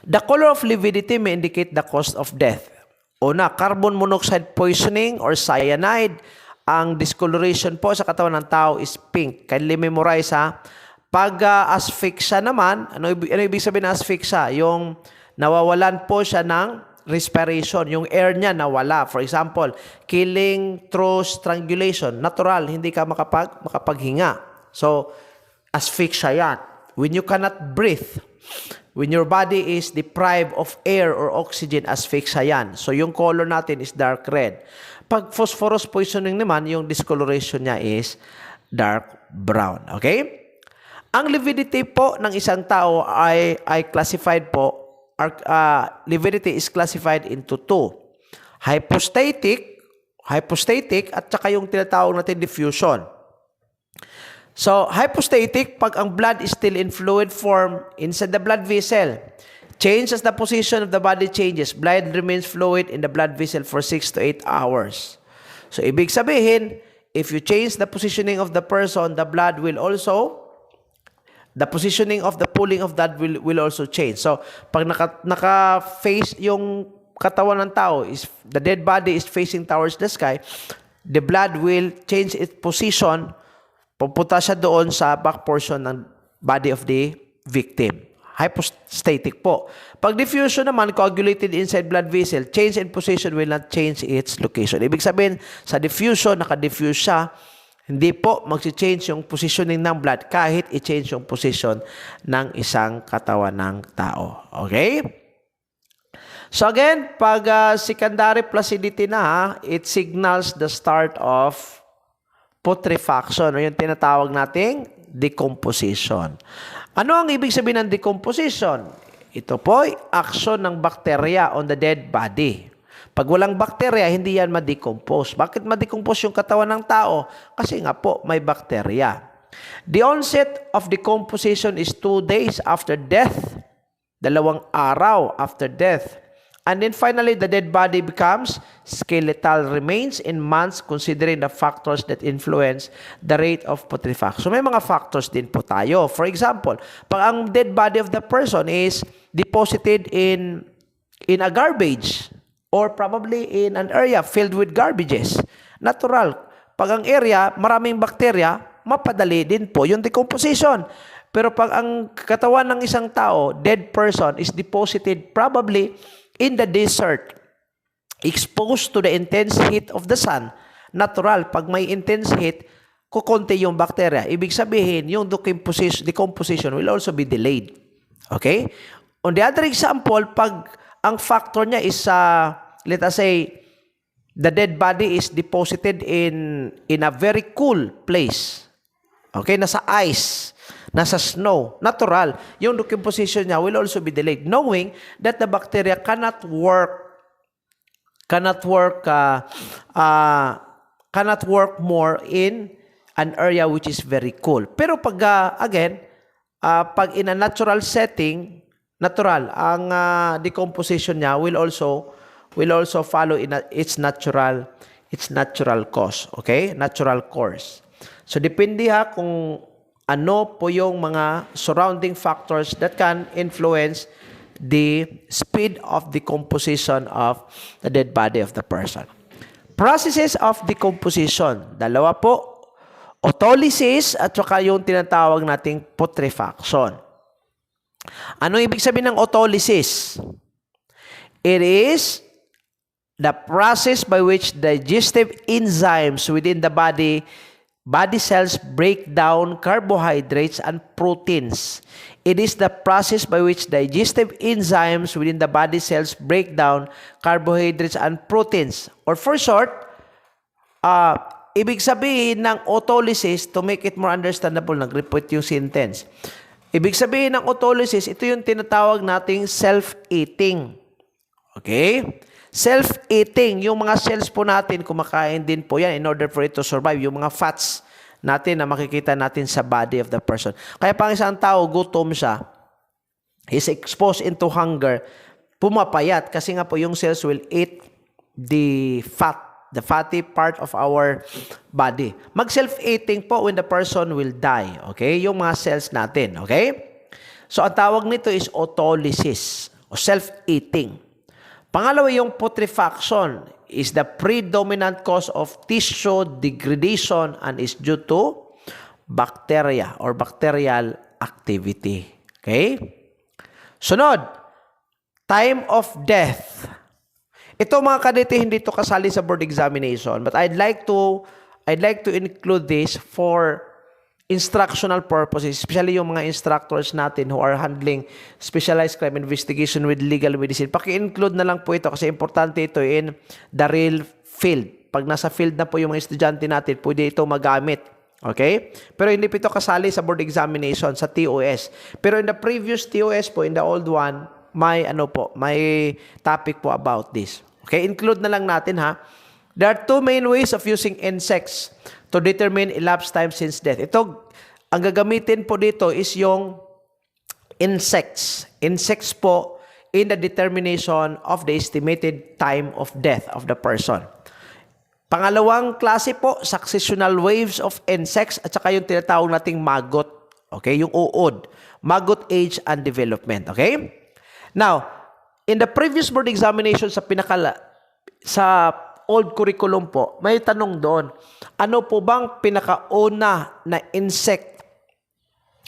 Speaker 2: The color of lividity may indicate the cause of death. Una, carbon monoxide poisoning or cyanide. Ang discoloration po sa katawan ng tao is pink. Kindly memorize ha. Pag asphyxia naman, ano ibig sabihin ng asphyxia? Yung nawawalan po siya ng respiration, yung air niya nawala. For example, killing through strangulation, natural, hindi ka makapaghinga. So, asphyxia yan. When you cannot breathe, when your body is deprived of air or oxygen, asphyxia yan. So, yung color natin is dark red. Pag phosphorus poisoning naman, yung discoloration niya is dark brown. Okay? Ang lividity po ng isang tao ay classified po. Lividity is classified into two. Hypostatic at saka yung tinatawag natin diffusion. So, hypostatic, pag ang blood is still in fluid form inside the blood vessel, change as the position of the body changes, blood remains fluid in the blood vessel for 6 to 8 hours. So, ibig sabihin, if you change the positioning of the person, the blood will also, the positioning of the pooling of blood will also change. So, pag naka-face yung katawan ng tao, is the dead body is facing towards the sky, the blood will change its position, pupunta siya doon sa back portion ng body of the victim. Hypostatic po. Pag diffusion naman, coagulated inside blood vessel, change in position will not change its location. Ibig sabihin, sa diffusion, naka-diffuse siya, hindi po mag-change yung positioning ng blood kahit i-change yung position ng isang katawan ng tao. Okay? So again, pag secondary placidity na, it signals the start of putrefaction o yung tinatawag nating decomposition. Ano ang ibig sabihin ng decomposition? Ito po ay action ng bakterya on the dead body. Pag walang bakterya, hindi yan ma-decompose. Bakit ma-decompose yung katawan ng tao? Kasi nga po, may bakterya. The onset of decomposition is 2 days after death. 2 araw after death. And then finally, the dead body becomes skeletal remains in months considering the factors that influence the rate of putrefaction. So may mga factors din po tayo. For example, pag ang dead body of the person is deposited in a garbage or probably in an area filled with garbages, natural. Pag ang area, maraming bakterya, mapadali din po yung decomposition. Pero pag ang katawan ng isang tao, dead person, is deposited probably in the desert, exposed to the intense heat of the sun, natural, pag may intense heat, kukunti yung bacteria. Ibig sabihin, yung decomposition will also be delayed. Okay? On the other example, pag ang factor niya is, let us say, the dead body is deposited in a very cool place. Okay? Nasa ice, nasa snow, natural, yung decomposition niya will also be delayed, knowing that the bacteria cannot work more in an area which is very cool. Pero pag, pag in a natural setting, natural, ang decomposition niya will also follow in its natural course. Okay? Natural course. So, depende kung ano po yung mga surrounding factors that can influence the speed of decomposition of the dead body of the person. Processes of decomposition. Dalawa po, autolysis at saka yung tinatawag nating putrefaction. Ano ibig sabihin ng autolysis? It is the process by which digestive enzymes within the body cells break down carbohydrates and proteins. It is the process by which digestive enzymes within the body cells break down carbohydrates and proteins. Or for short, ibig sabihin ng autolysis, to make it more understandable, nag-repeat yung sentence. Ibig sabihin ng autolysis, ito yung tinatawag nating self-eating. Okay? Self-eating, yung mga cells po natin, kumakain din po yan in order for it to survive. Yung mga fats natin na makikita natin sa body of the person. Kaya pang isang tao, gutom siya, is exposed into hunger, pumapayat kasi nga po yung cells will eat the fatty part of our body. Mag-self-eating po when the person will die. Okay? Yung mga cells natin. Okay? So, ang tawag nito is autolysis o self-eating. Pangalawa, yung putrefaction is the predominant cause of tissue degradation and is due to bacteria or bacterial activity. Okay? Sunod, time of death. Ito mga kadete, hindi ito kasali sa board examination, but I'd like to include this for instructional purposes, especially yung mga instructors natin who are handling specialized crime investigation with legal medicine. Paki-include na lang po ito kasi importante ito in the real field. Pag nasa field na po yung mga estudyante natin, pwede ito magamit. Okay? Pero hindi po ito kasali sa board examination, sa TOS. Pero in the previous TOS po, in the old one, may topic po about this. Okay? Include na lang natin ha. There are two main ways of using insects to determine elapsed time since death. Ito, ang gagamitin po dito is yung insects. Insects po in the determination of the estimated time of death of the person. Pangalawang klase po, successional waves of insects at saka yung tinatawag nating maggot. Okay, yung uod. Maggot age and development. Okay? Now, in the previous board examination sa old curriculum po, may tanong doon, ano po bang pinakauna na insect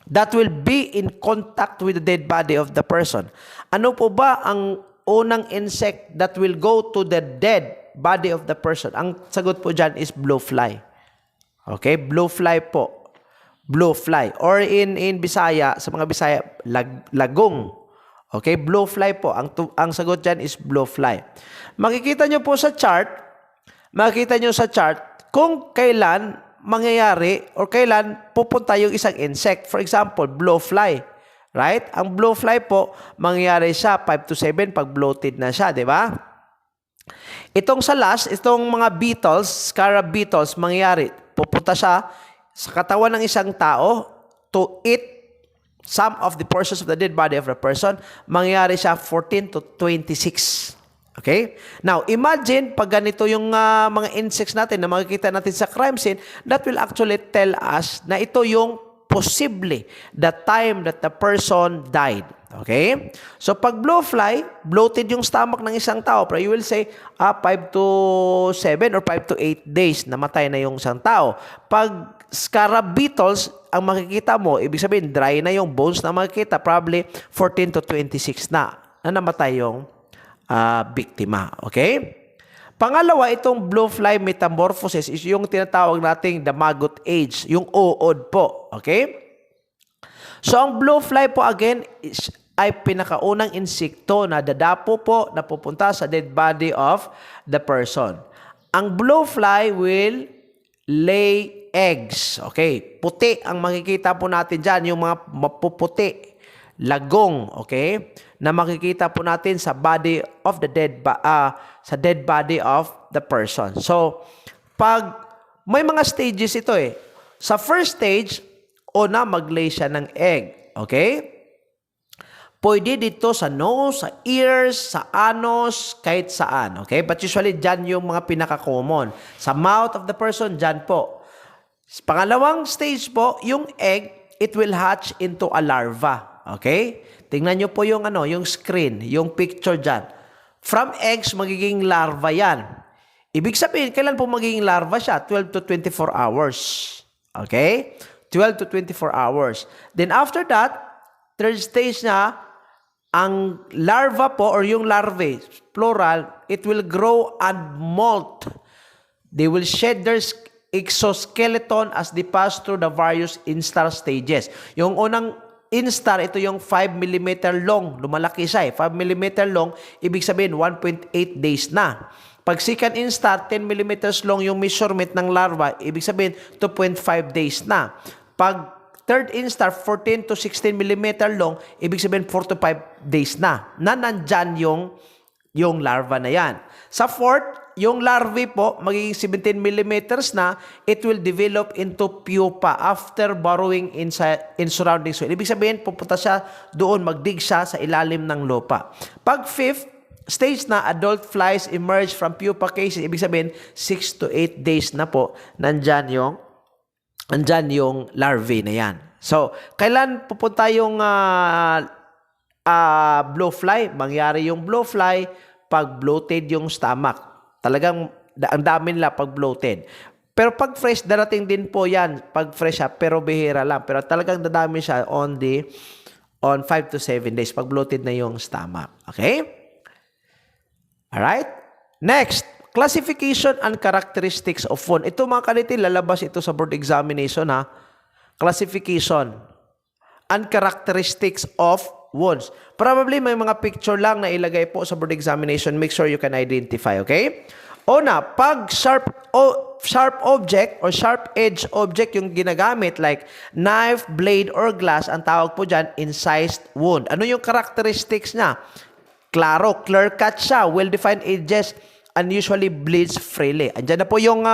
Speaker 2: that will be in contact with the dead body of the person? Ano po ba ang unang insect that will go to the dead body of the person? Ang sagot po dyan is blowfly. Okay, blowfly po. Blowfly. Or in Bisaya, sa mga Bisaya, lagong. Okay, blowfly po. Ang sagot dyan is blowfly. Makikita nyo po sa chart, kung kailan mangyayari or kailan pupunta yung isang insect. For example, blowfly. Right? Ang blowfly po, mangyayari siya 5 to 7 pag bloated na siya, di ba? Itong sa last, itong mga beetles, scarab beetles, mangyayari. Pupunta siya sa katawan ng isang tao to eat some of the portions of the dead body of a person. Mangyayari siya 14 to 26. Okay? Now, imagine pag ganito yung mga insects natin na makikita natin sa crime scene, that will actually tell us na ito yung possibly the time that the person died. Okay? So, pag blowfly, bloated yung stomach ng isang tao, pero you will say, 5 to 7 or 5 to 8 days, namatay na yung isang tao. Pag scarab beetles, ang makikita mo, ibig sabihin, dry na yung bones na makikita, probably 14 to 26 na namatay yung biktima. Okay? Pangalawa, itong blowfly metamorphosis is yung tinatawag nating the maggot age, yung uod po. Okay? So, ang blowfly po again ay pinakaunang insekto na dadapo po na pupunta sa dead body of the person. Ang blowfly will lay eggs. Okay? Puti ang makikita po natin dyan, yung mga mapuputi, lagong, okay? Na makikita po natin sa body of the sa dead body of the person. So, pag may mga stages ito Sa first stage, mag-lay siya ng egg. Okay? Pwede dito sa nose, sa ears, sa anus, kahit saan. Okay? But usually, dyan yung mga pinaka-common. Sa mouth of the person, dyan po. Pangalawang stage po, yung egg, it will hatch into a larva. Okay? Tingnan nyo po yung screen, yung picture dyan. From eggs, magiging larva yan. Ibig sabihin, kailan po magiging larva siya? 12 to 24 hours. Okay? 12 to 24 hours. Then after that, third stage na, ang larva po or yung larvae, plural, it will grow and molt. They will shed their exoskeleton as they pass through the various instar stages. Yung unang instar, ito yung 5 mm long. Lumalaki siya 5 mm long, ibig sabihin 1.8 days na. Pag second instar, 10 mm long yung measurement ng larva, ibig sabihin 2.5 days na. Pag third instar, 14 to 16 mm long, ibig sabihin 4 to 5 days na. Nandyan yung larva na yan. Sa fourth, yung larvae po, magiging 17 millimeters na, it will develop into pupa after burrowing in surrounding soil. Ibig sabihin, pupunta siya doon, magdig siya sa ilalim ng lupa. Pag fifth stage na, adult flies emerge from pupa cases. Ibig sabihin, 6 to 8 days na po, nandyan yung larvae na yan. So, kailan pupunta yung blowfly? Mangyari yung blowfly pag bloated yung stomach. Talagang ang dami nila pag bloated. Pero pag fresh, darating din po yan. Pag fresh siya, pero bihira lang. Pero talagang dadami siya on 5 to 7 days. Pag bloated na yung stomach. Okay? Alright? Next, classification and characteristics of wound. Ito mga kalitin, lalabas ito sa board examination ha. Classification and characteristics of wounds. Probably may mga picture lang na ilagay po sa board examination. Make sure you can identify, okay? Una, pag sharp object or sharp edge object yung ginagamit like knife, blade, or glass, ang tawag po dyan, incised wound. Ano yung characteristics niya? Klaro, clear cut siya, well-defined edges unusually bleeds freely. Andyan na po yung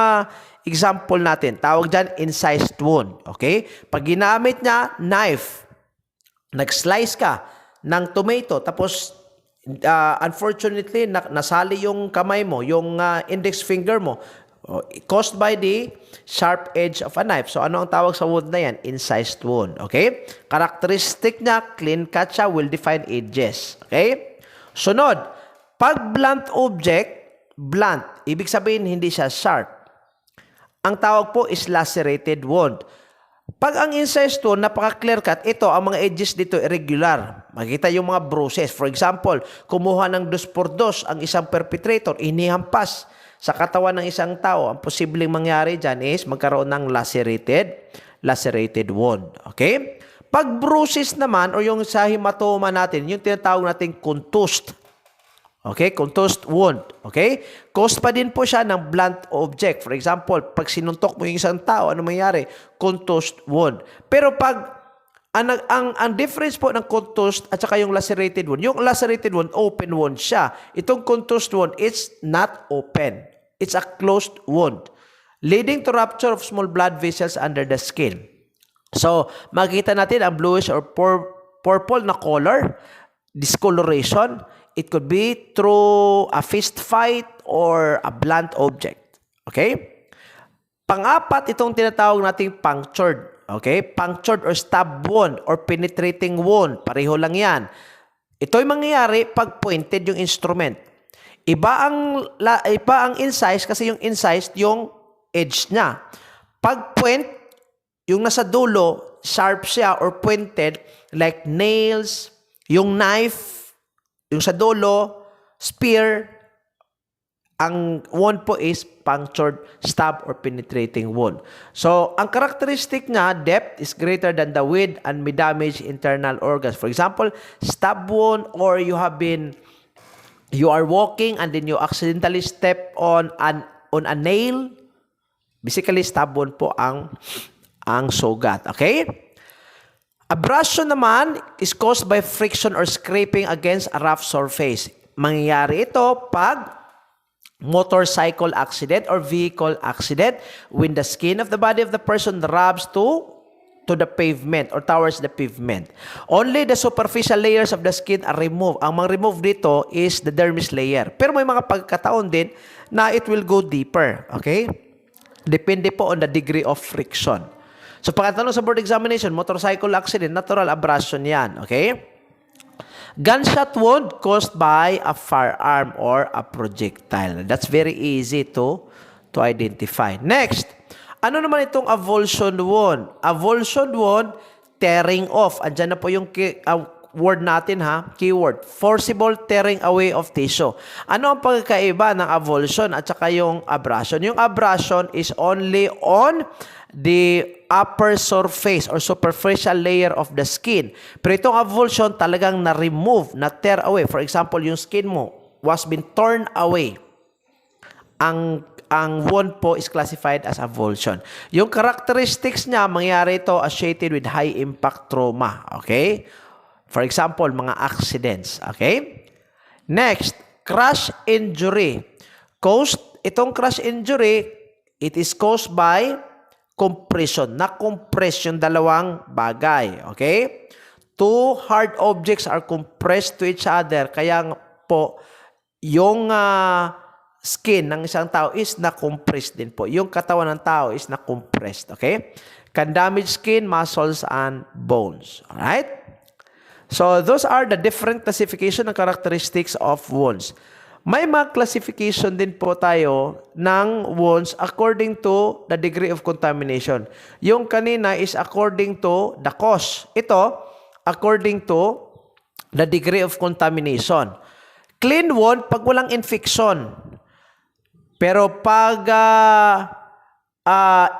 Speaker 2: example natin. Tawag dyan, incised wound. Okay? Pag ginamit niya, knife, nag-slice ka ng tomato, tapos unfortunately, nasali yung kamay mo, yung index finger mo, caused by the sharp edge of a knife. So, ano ang tawag sa wound na yan? Incised wound. Okay? Characteristic niya, clean cut siya, well-defined edges. Okay? Sunod, pag blunt object, blunt, ibig sabihin hindi siya sharp. Ang tawag po is lacerated wound. Pag ang incised wound, napaka-clear cut, ito, ang mga edges dito irregular. Makita yung mga bruises. For example, kumuha ng 2x2 ang isang perpetrator, inihampas sa katawan ng isang tao. Ang posibleng mangyari dyan is magkaroon ng lacerated wound. Okay? Pag bruises naman, o yung sa hematoma natin, yung tinatawag natin contused. Okay, contused wound. Okay? Caused pa din po siya ng blunt object. For example, pag sinuntok mo yung isang tao, ano mangyari? Contused wound. Pero pag ang difference po ng contused at saka yung lacerated wound, yung lacerated wound, open wound siya. Itong contused wound, it's not open. It's a closed wound, leading to rupture of small blood vessels under the skin. So, makikita natin ang bluish or purple na color, discoloration. It could be through a fist fight or a blunt object. Okay? Pang-apat, itong tinatawag nating punctured. Okay? Punctured or stab wound or penetrating wound. Pareho lang yan. Ito'y mangyayari pag pointed yung instrument. Iba ang incise kasi yung incised yung edge niya. Pag point, yung nasa dulo, sharp siya or pointed like nails, yung knife, yung sa dulo, spear, ang wound po is punctured, stab, or penetrating wound. So, ang characteristic niya, depth is greater than the width and may damage internal organs. For example, stab wound or you are walking and then you accidentally step on a nail. Basically, stab wound po ang sugat. Okay? Abrasion naman is caused by friction or scraping against a rough surface. Mangyayari ito pag motorcycle accident or vehicle accident when the skin of the body of the person rubs to the pavement or towards the pavement. Only the superficial layers of the skin are removed. Ang remove dito is the dermis layer. Pero may mga pagkataon din na it will go deeper. Okay? Depende po on the degree of friction. So, pagkatanong sa board examination, motorcycle accident, natural abrasion yan. Okay? Gunshot wound caused by a firearm or a projectile. That's very easy to identify. Next, ano naman itong avulsion wound? Avulsion wound, tearing off. Andyan na po yung word natin ha, keyword. Forcible tearing away of tissue. Ano ang pagkaiba ng avulsion at saka yung abrasion? Yung abrasion is only on the upper surface or superficial layer of the skin. Pero itong avulsion talagang na-remove, na-tear away. For example, yung skin mo was been torn away. Ang wound po is classified as avulsion. Yung characteristics niya, mangyari ito associated with high impact trauma. Okay? For example, mga accidents. Okay? Next, crush injury. Itong crush injury, it is caused by compression. Na-compress yung dalawang bagay. Okay? Two hard objects are compressed to each other. Kaya po, yung skin ng isang tao is na-compressed din po. Yung katawan ng tao is na-compressed. Okay? Can damage skin, muscles, and bones. Alright? So, those are the different classification and characteristics of wounds. May mga classification din po tayo ng wounds according to the degree of contamination. Yung kanina is according to the cause. Ito, according to the degree of contamination. Clean wound, pag walang infection. Pero pag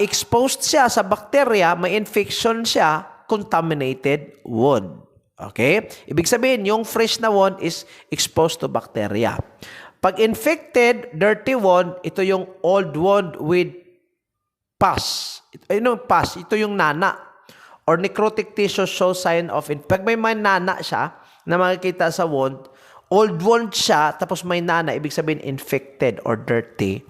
Speaker 2: exposed siya sa bacteria, may infection siya, contaminated wound. Okay? Ibig sabihin, yung fresh na wound is exposed to bacteria. Pag infected, dirty wound, ito yung old wound with pus. Ito yung nana. Or necrotic tissue shows sign of pag may nana siya na makikita sa wound, old wound siya, tapos may nana, ibig sabihin infected or dirty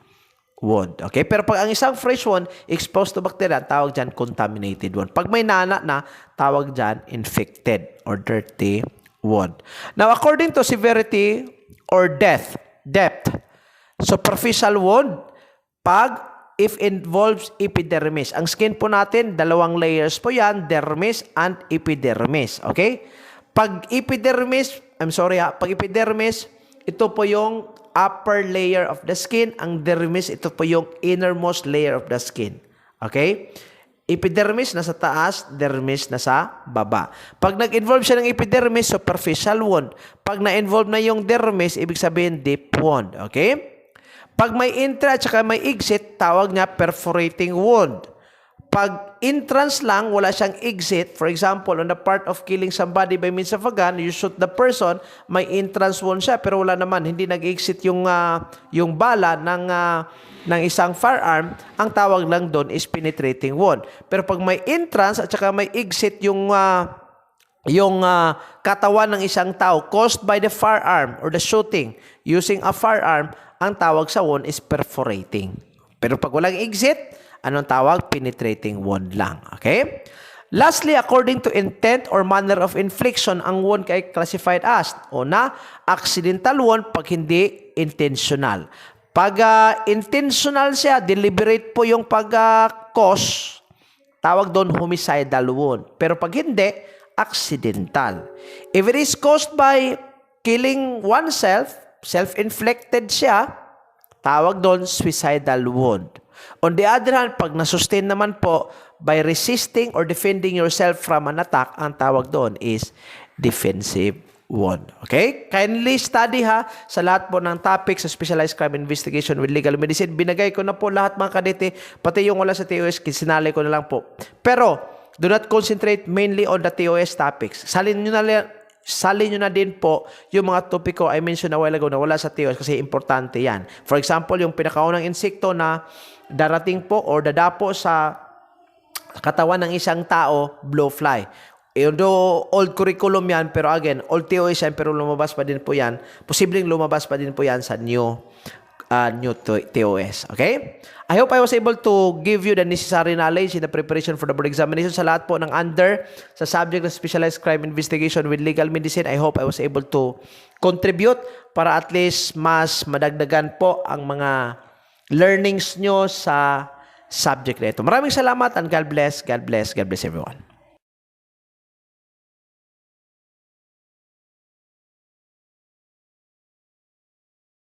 Speaker 2: wound. Okay? Pero pag ang isang fresh wound, exposed to bacteria, tawag dyan contaminated wound. Pag may nana na, tawag dyan infected or dirty wound. Now, according to severity or depth, superficial wound, if involves epidermis. Ang skin po natin, dalawang layers po yan, dermis and epidermis. Okay? Pag epidermis, ito po yung upper layer of the skin. Ang dermis, ito po yung innermost layer of the skin. Okay? Epidermis nasa taas, dermis nasa baba. Pag nag-involve siya ng epidermis, superficial wound. Pag na-involve na yung dermis, ibig sabihin deep wound. Okay? Pag may intra at saka may exit, tawag niya perforating wound. Pag entrance lang, wala siyang exit, for example, on the part of killing somebody by means of a gun, you shoot the person, may entrance wound siya, pero wala naman, hindi nag-exit yung bala ng isang firearm, ang tawag lang doon is penetrating wound. Pero pag may entrance at saka may exit yung katawan ng isang tao caused by the firearm or the shooting using a firearm, ang tawag sa wound is perforating. Pero pag walang exit, anong tawag? Penetrating wound lang. Okay? Lastly, according to intent or manner of infliction, ang wound ay classified as, una, accidental wound pag hindi intentional. Pag intentional siya, deliberate po yung pag-cause, tawag doon homicidal wound. Pero pag hindi, accidental. If it is caused by killing oneself, self-inflicted siya, tawag doon suicidal wound. On the other hand, pag nasustain naman po by resisting or defending yourself from an attack, ang tawag doon is defensive wound. Okay? Kindly study sa lahat po ng topics sa Specialized Crime Investigation with Legal Medicine. Binagay ko na po lahat mga kadete, pati yung wala sa TOS, sinali ko na lang po. Pero, do not concentrate mainly on the TOS topics. Salin nyo na din po yung mga topiko I mentioned a while ago na wala sa TOS kasi importante yan. For example, yung pinakaunang insekto na darating po or dadapo sa katawan ng isang tao, blowfly. Although old curriculum yan, pero again, old TOS yan, pero lumabas pa din po yan. Posibleng lumabas pa din po yan sa new TOS. Okay? I hope I was able to give you the necessary knowledge in the preparation for the board examination sa lahat po ng under sa subject of Specialized Crime Investigation with Legal Medicine. I hope I was able to contribute para at least mas madagdagan po ang mga learnings nyo sa subject na ito. Maraming salamat and God bless everyone.